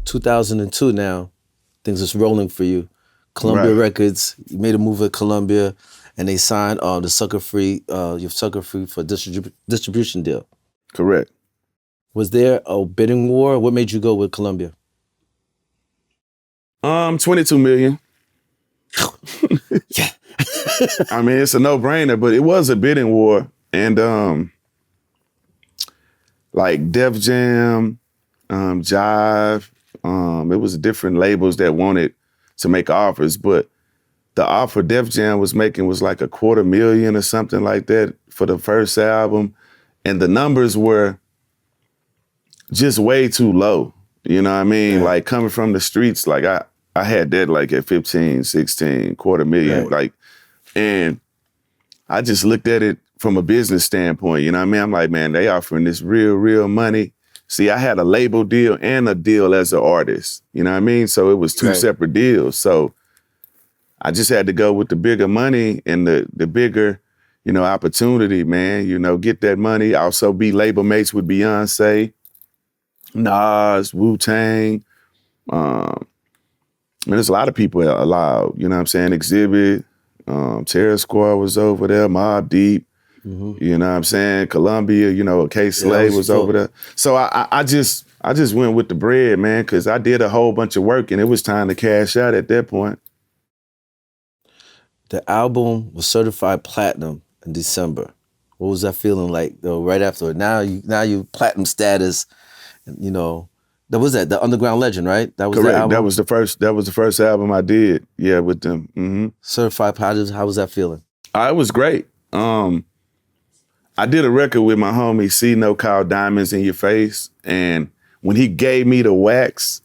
2002 now, things is rolling for you. Columbia Right. Records, you made a move at Columbia, and they signed the Sucker Free, your Sucker Free for distribution deal. Correct. Was there a bidding war? What made you go with Columbia? 22 million. Yeah. I mean, it's a no-brainer, but it was a bidding war. And like Def Jam, Jive, it was different labels that wanted to make offers, but the offer Def Jam was making was like $250,000 or something like that for the first album. And the numbers were just way too low. You know what I mean? Yeah. Like coming from the streets, like I had that like at 15, 16, $250,000. Right. Like, and I just looked at it from a business standpoint. You know what I mean? I'm like, man, they offering this real money. See, I had a label deal and a deal as an artist. You know what I mean? So it was two Right. separate deals. So I just had to go with the bigger money and the bigger, opportunity, man. Get that money. Also be label mates with Beyonce, Nas, Wu-Tang. There's a lot of people allowed, you know what I'm saying? Exhibit, Terror Squad was over there, Mobb Deep, you know what I'm saying? Colombia, K-Slay was over there. So I just went with the bread, man, because I did a whole bunch of work and it was time to cash out at that point. The album was certified platinum in December. What was that feeling like though, right after it? Now you platinum status, that was the Undaground Legend, right? That was Correct. The album? That was the first album I did, with them. Mm-hmm. Certified platinum, how was that feeling? It was great. I did a record with my homie C-No called Diamonds in Your Face, and when he gave me the wax,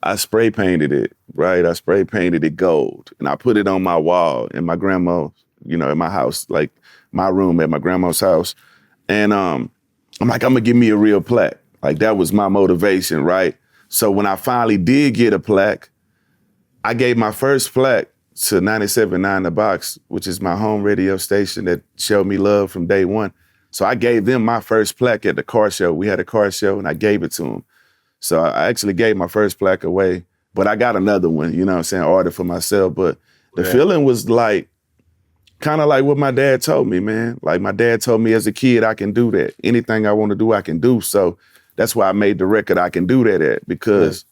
I spray painted it, right? I spray painted it gold, and I put it on my wall in my grandma, in my house, like my room at my grandma's house. And I'm like, I'm gonna give me a real plaque. Like that was my motivation, right? So when I finally did get a plaque, I gave my first plaque to 97.9 The Box, which is my home radio station that showed me love from day one. So I gave them my first plaque at the car show. We had a car show and I gave it to them. So I actually gave my first plaque away, but I got another one, you know what I'm saying, ordered for myself. But the feeling was like, kind of like what my dad told me, man. Like my dad told me as a kid, I can do that. Anything I want to do, I can do. So that's why I made the record I can do that at, because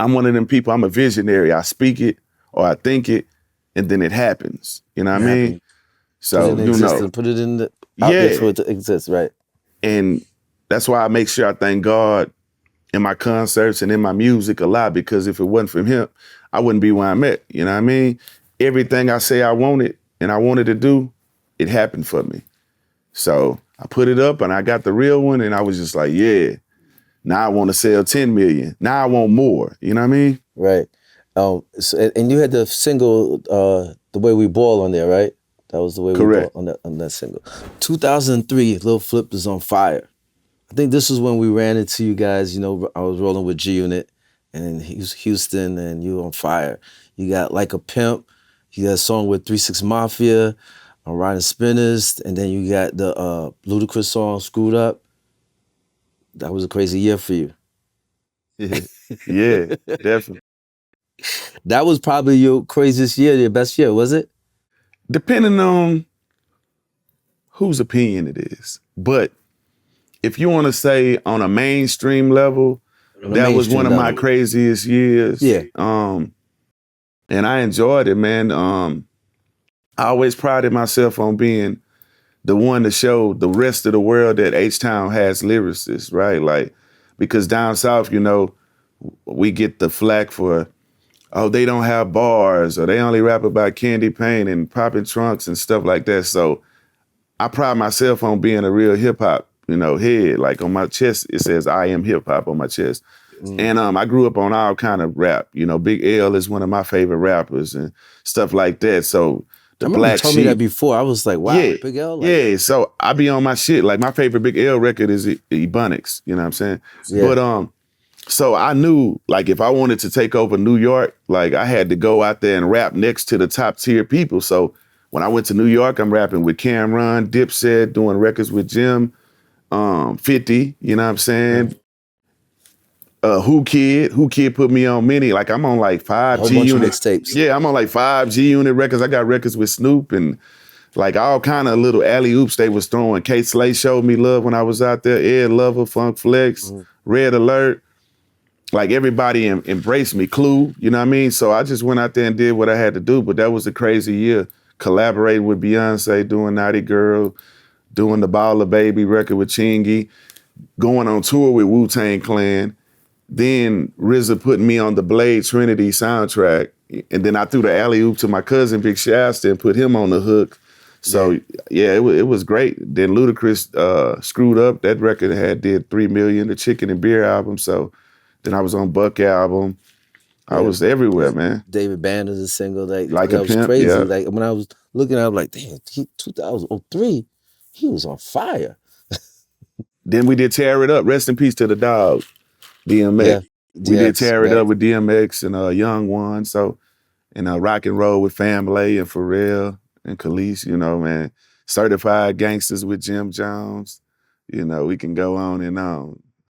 I'm one of them people, I'm a visionary. I speak it or I think it, and then it happens. You know what I mean? So, Put it in the out there for it to exist, right? And that's why I make sure I thank God in my concerts and in my music a lot, because if it wasn't for him, I wouldn't be where I'm at. You know what I mean? Everything I say I wanted and I wanted to do, it happened for me. So I put it up and I got the real one and I was just like, yeah, now I want to sell 10 million. Now I want more. You know what I mean? Right. And you had the single, The Way We Ball on there, right? That was The Way Correct. We Ball on that single. 2003, Lil Flip is on fire. I think this was when we ran into you guys, I was rolling with G-Unit and Houston and you on fire. You got Like a Pimp, you got a song with 3-6 Mafia, Riding Spinners, and then you got the Ludacris song, Screwed Up. That was a crazy year for you. Yeah, definitely. That was probably your craziest year, your best year, was it? Depending on whose opinion it is. But if you want to say on a mainstream level, that was one of my craziest years. Yeah. And I enjoyed it, man. I always prided myself on being the one to show the rest of the world that H-Town has lyricists, right? Like, because down south, we get the flack for, they don't have bars, or they only rap about candy paint and popping trunks and stuff like that. So I pride myself on being a real hip hop, head. Like on my chest, it says I am hip hop on my chest. And I grew up on all kind of rap. Big L is one of my favorite rappers and stuff like that. So the Black Sheep. You told me that before. I was like, wow, yeah, Big L. Yeah, so I be on my shit. Like my favorite Big L record is Ebonics. You know what I'm saying? Yeah. But so I knew, like, if I wanted to take over New York, like I had to go out there and rap next to the top tier people. So when I went to New York, I'm rapping with Cameron, Dipset, doing records with Jim, 50. You know what I'm saying? Who Kid put me on many. Like I'm on like A five whole G bunch of Unit. mixtapes. Yeah, I'm on like 5 G Unit records. I got records with Snoop and like all kind of little alley oops they was throwing. Kate Slay showed me love when I was out there. Ed Lover, Funk Flex, Mhm. Red Alert. Like everybody embraced me. Clue, you know what I mean? So I just went out there and did what I had to do. But that was a crazy year. Collaborating with Beyonce, doing Naughty Girl, doing the Baller Baby record with Chingy, going on tour with Wu-Tang Clan. Then RZA putting me on the Blade Trinity soundtrack. And then I threw the alley-oop to my cousin, Big Shasta, and put him on the hook. So, yeah, it was great. Then Ludacris screwed up. That record did 3 million, the Chicken and Beer album. So then I was on Buck album. I Yeah, was everywhere, man. David Banner's single Like that a was Pimp, crazy. yeah. Like when I was looking, I was like, damn, 2003, he was on fire. Then we did Tear It Up. Rest in peace to the dog, DMX. Yeah, We did DX, Tear It yeah, Up with DMX and Young One. So, and Rock and Roll with Family and Pharrell and Khalees, you know, man. Certified Gangsters with Jim Jones. You know, we can go on and on.